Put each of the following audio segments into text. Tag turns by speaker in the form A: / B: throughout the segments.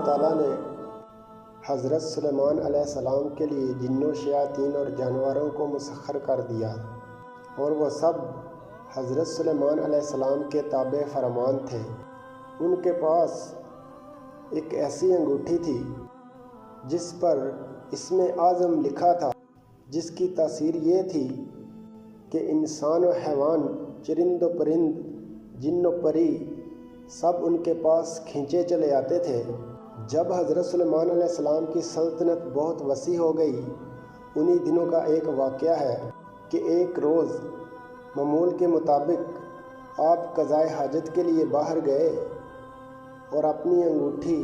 A: ताला ने हज़रत सुलेमान अलैहिस्सलाम के लिए जिन्नों, शयातीन और जानवरों को मुसख्खर कर दिया और वो सब हज़रत सुलेमान अलैहिस्सलाम के ताबे फरमान थे। उनके पास एक ऐसी अंगूठी थी जिस पर इसमें आज़म लिखा था, जिसकी तासीर ये थी कि इंसान व हैवान, चरिंद व परिंद, जिन्न व परी सब उनके पास खींचे चले आते थे। जब हज़रत सुलेमान अलैहिस्सलाम की सल्तनत बहुत वसी हो गई, उन्हीं दिनों का एक वाक़या है कि एक रोज़ मामूल के मुताबिक आप क़ज़ाए हाजत के लिए बाहर गए और अपनी अंगूठी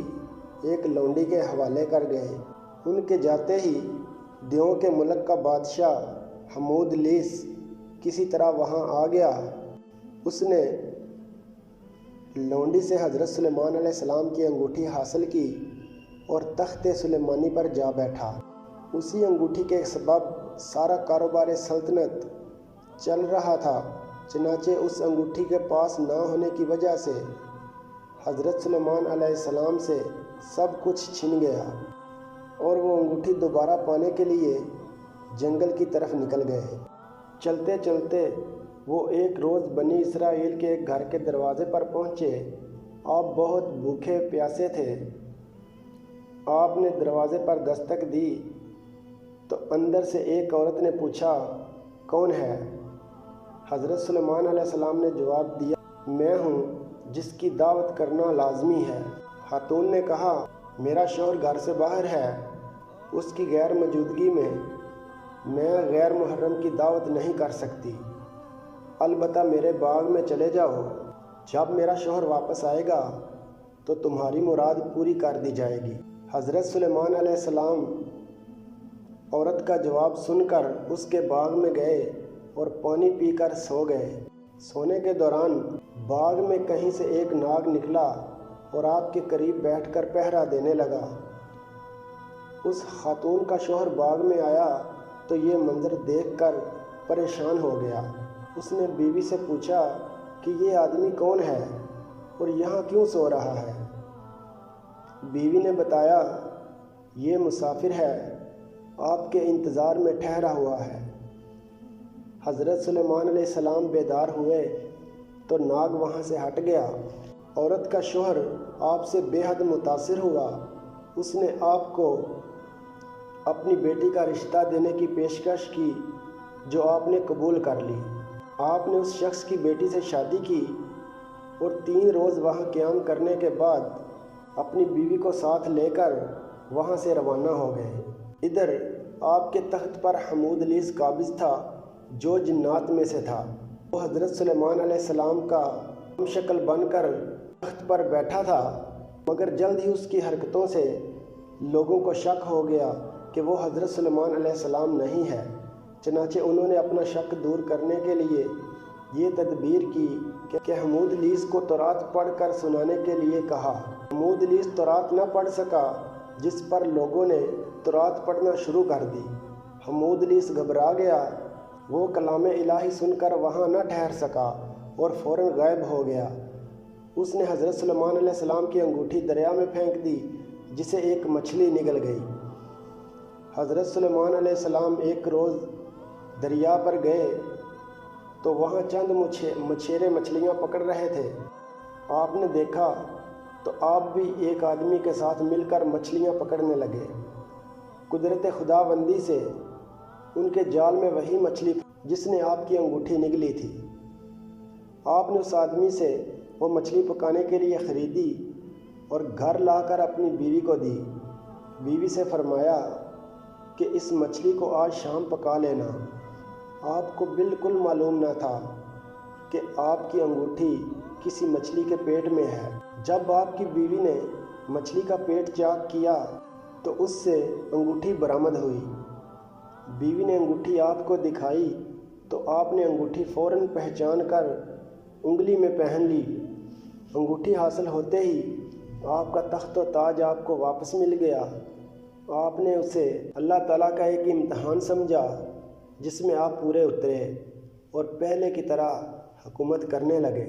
A: एक लौंडी के हवाले कर गए। उनके जाते ही दियों के मुल्क का बादशाह हमूद लीस किसी तरह वहाँ आ गया। उसने लौंडी से हज़रत सुलेमान अलैहिस्सलाम की अंगूठी हासिल की और तख्ते सुलेमानी पर जा बैठा। उसी अंगूठी के सबब सारा कारोबार सल्तनत चल रहा था। चनाचे उस अंगूठी के पास ना होने की वजह से हज़रत सुलेमान अलैहिस्सलाम से सब कुछ छिन गया और वो अंगूठी दोबारा पाने के लिए जंगल की तरफ निकल गए। चलते चलते वो एक रोज़ बनी इसराइल के एक घर के दरवाज़े पर पहुँचे। आप बहुत भूखे प्यासे थे। आपने दरवाज़े पर दस्तक दी तो अंदर से एक औरत ने पूछा, कौन है? हज़रत सुलेमान अलैहिस्सलाम ने जवाब दिया, मैं हूँ जिसकी दावत करना लाजमी है। खातून ने कहा, मेरा शौहर घर से बाहर है, उसकी गैर मौजूदगी में मैं गैर मुहर्रम की दावत नहीं कर सकती। अलबत्ता मेरे बाग में चले जाओ, जब मेरा शौहर वापस आएगा तो तुम्हारी मुराद पूरी कर दी जाएगी। हज़रत सुलेमान अलैहिस्सलाम औरत का जवाब सुनकर उसके बाग में गए और पानी पीकर सो गए। सोने के दौरान बाग में कहीं से एक नाग निकला और आपके करीब बैठकर पहरा देने लगा। उस खातून का शौहर बाग में आया तो ये मंजर देखकर परेशान हो गया। उसने बीवी से पूछा कि ये आदमी कौन है और यहाँ क्यों सो रहा है? बीवी ने बताया, ये मुसाफिर है, आपके इंतज़ार में ठहरा हुआ है। हज़रत सुलेमान अलैहिस्सलाम बेदार हुए तो नाग वहाँ से हट गया। औरत का शौहर आपसे बेहद मुतासिर हुआ। उसने आपको अपनी बेटी का रिश्ता देने की पेशकश की जो आपने कबूल कर ली। आपने उस शख्स की बेटी से शादी की और 3 रोज़ वहाँ क़याम करने के बाद अपनी बीवी को साथ लेकर वहाँ से रवाना हो गए। इधर आपके तख्त पर हमूद लीस काबिज़ था जो जिन्नात में से था। वो हज़रत सुलेमान अलैहिस्सलाम का शक्ल बनकर तख्त पर बैठा था, मगर जल्द ही उसकी हरकतों से लोगों को शक हो गया कि वो हज़रत सुलेमान अलैहिस्सलाम नहीं है। चनाचे उन्होंने अपना शक दूर करने के लिए ये तदबीर की कि हमूद लीस को तौरात पढ़ कर सुनाने के लिए कहा। हमूद लीस तौरात न पढ़ सका, जिस पर लोगों ने तौरात पढ़ना शुरू कर दी। हमूद लीस घबरा गया। वो कलाम इलाही सुनकर वहाँ न ठहर सका और फ़ौरन गायब हो गया। उसने हज़रत सुलेमान अलैहिस्सलाम की अंगूठी दरिया में फेंक दी, जिसे एक मछली निगल गई। हज़रत सुलेमान अलैहिस्सलाम एक रोज़ दरिया पर गए तो वहाँ चंद मछेरे मछलियाँ पकड़ रहे थे। आपने देखा तो आप भी एक आदमी के साथ मिलकर मछलियाँ पकड़ने लगे। कुदरत खुदाबंदी से उनके जाल में वही मछली जिसने आपकी अंगूठी निगली थी। आपने उस आदमी से वो मछली पकाने के लिए ख़रीदी और घर लाकर अपनी बीवी को दी। बीवी से फरमाया कि इस मछली को आज शाम पका लेना। आपको बिल्कुल मालूम न था कि आपकी अंगूठी किसी मछली के पेट में है। जब आपकी बीवी ने मछली का पेट चाक किया तो उससे अंगूठी बरामद हुई। बीवी ने अंगूठी आपको दिखाई तो आपने अंगूठी फ़ौरन पहचान कर उंगली में पहन ली। अंगूठी हासिल होते ही आपका तख्त व ताज आपको वापस मिल गया। आपने उसे अल्लाह ताला का एक इम्तहान समझा जिसमें आप पूरे उतरे और पहले की तरह हुकूमत करने लगे।